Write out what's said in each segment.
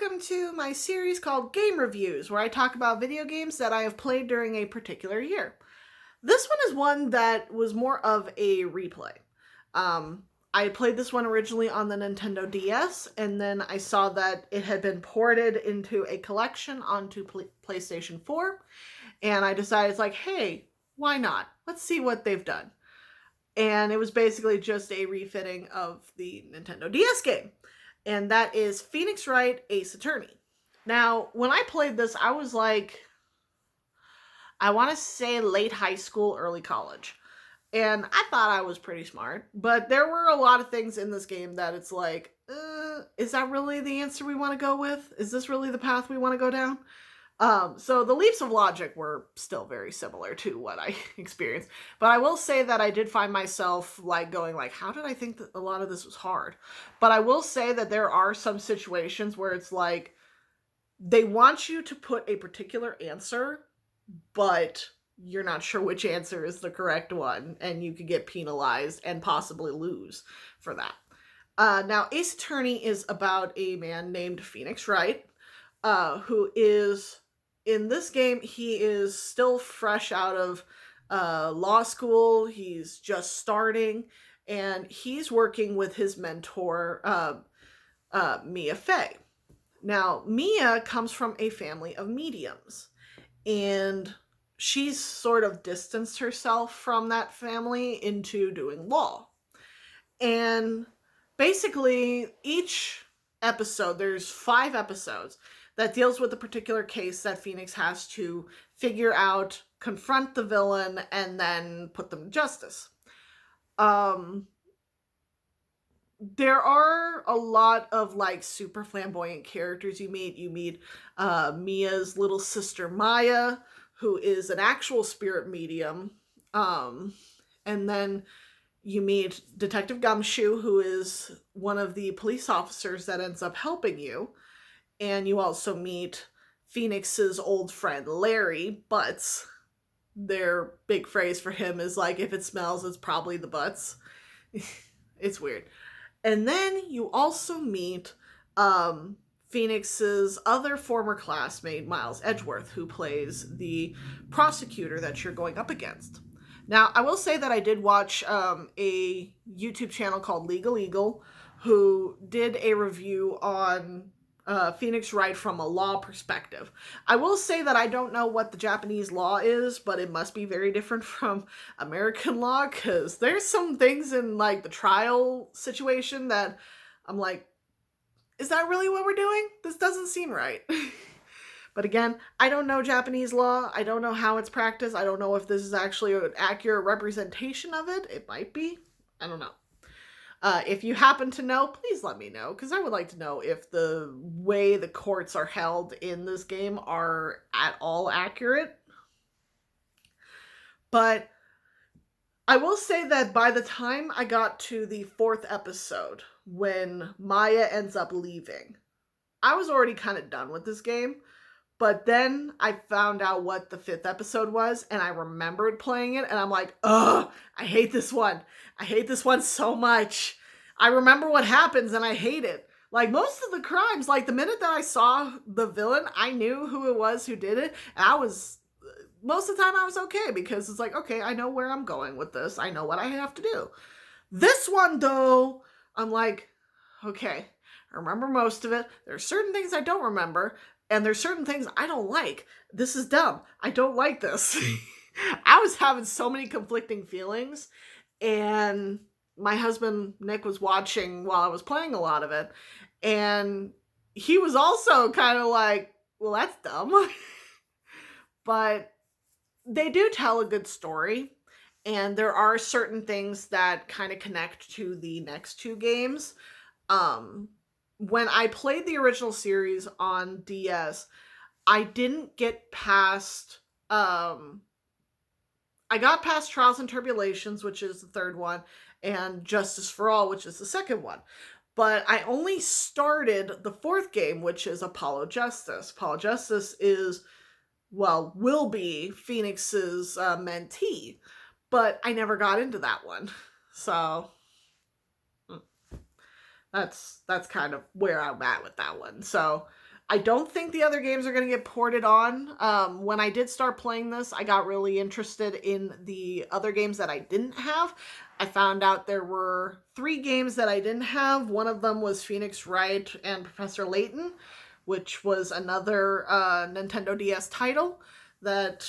welcome to my series called Game Reviews, where I talk about video games that I have played during a particular year. This one is one that was more of a replay. I played this one originally on the Nintendo DS, and then I saw that it had been ported into a collection onto PlayStation 4, and I decided, like, hey, why not? Let's see what they've done. And it was basically just a refitting of the Nintendo DS game. And that is Phoenix Wright, Ace Attorney. Now, when I played this, I was like, I want to say late high school, early college. And I thought I was pretty smart. But there were a lot of things in this game that it's like, is that really the answer we want to go with? Is this really the path we want to go down? So the leaps of logic were still very similar to what I experienced. But I will say that I did find myself like going like, how did I think that a lot of this was hard? But I will say that there are some situations where it's like, they want you to put a particular answer, but you're not sure which answer is the correct one, and you could get penalized and possibly lose for that. Now, Ace Attorney is about a man named Phoenix Wright, who is, in this game, he is still fresh out of law school. He's just starting, and he's working with his mentor, Mia Fey. Now, Mia comes from a family of mediums, and she's sort of distanced herself from that family into doing law. And basically, each episode, there's 5 episodes, that deals with a particular case that Phoenix has to figure out, confront the villain, and then put them to justice. There are a lot of like super flamboyant characters you meet. You meet Mia's little sister Maya, who is an actual spirit medium. And then you meet Detective Gumshoe, who is one of the police officers that ends up helping you. And you also meet Phoenix's old friend, Larry Butts. Their big phrase for him is like, if it smells, it's probably the butts. It's weird. And then you also meet Phoenix's other former classmate, Miles Edgeworth, who plays the prosecutor that you're going up against. Now, I will say that I did watch a YouTube channel called Legal Eagle, who did a review on Phoenix Wright from a law perspective. I will say that I don't know what the Japanese law is, but it must be very different from American law, because there's some things in like the trial situation that I'm like, is that really what we're doing? This doesn't seem right. But again, I don't know Japanese law. I don't know how it's practiced. I don't know if this is actually an accurate representation of it. It might be. I don't know. If you happen to know, please let me know, because I would like to know if the way the courts are held in this game are at all accurate. But I will say that by the time I got to the 4th episode, when Maya ends up leaving, I was already kind of done with this game. But then I found out what the 5th episode was, and I remembered playing it, and I'm like, ugh, I hate this one. I hate this one so much. I remember what happens, and I hate it. Like, most of the crimes, like, the minute that I saw the villain, I knew who it was who did it, and most of the time I was okay, because it's like, okay, I know where I'm going with this. I know what I have to do. This one, though, I'm like, okay, I remember most of it. There are certain things I don't remember, and there's certain things I don't like. This is dumb. I don't like this. I was having so many conflicting feelings, and my husband, Nick, was watching while I was playing a lot of it, and he was also kind of like, well, that's dumb. But they do tell a good story, and there are certain things that kind of connect to the next 2 games. When I played the original series on DS, I didn't get past, I got past Trials and Tribulations, which is the 3rd one, and Justice for All, which is the 2nd one. But I only started the 4th game, which is Apollo Justice. Apollo Justice is, well, will be Phoenix's mentee, but I never got into that one. So that's kind of where I'm at with that one. So I don't think the other games are going to get ported on. When I did start playing this, I got really interested in the other games that I didn't have. I found out there were 3 games that I didn't have. One of them was Phoenix Wright and Professor Layton, which was another Nintendo DS title that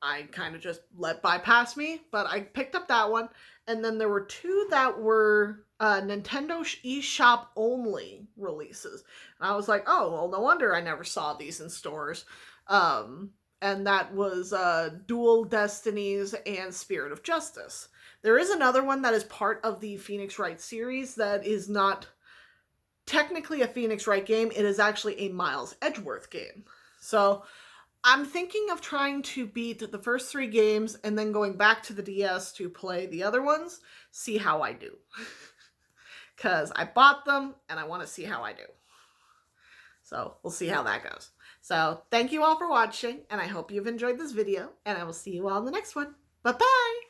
I kind of just let bypass me, but I picked up that one. And then there were 2 that were Nintendo eShop only releases. And I was like, oh, well, no wonder I never saw these in stores. And that was Dual Destinies and Spirit of Justice. There is another one that is part of the Phoenix Wright series that is not technically a Phoenix Wright game. It is actually a Miles Edgeworth game. So I'm thinking of trying to beat the first 3 games and then going back to the DS to play the other ones, see how I do. Because I bought them and I want to see how I do. So we'll see how that goes. So thank you all for watching, and I hope you've enjoyed this video, and I will see you all in the next one. Bye-bye!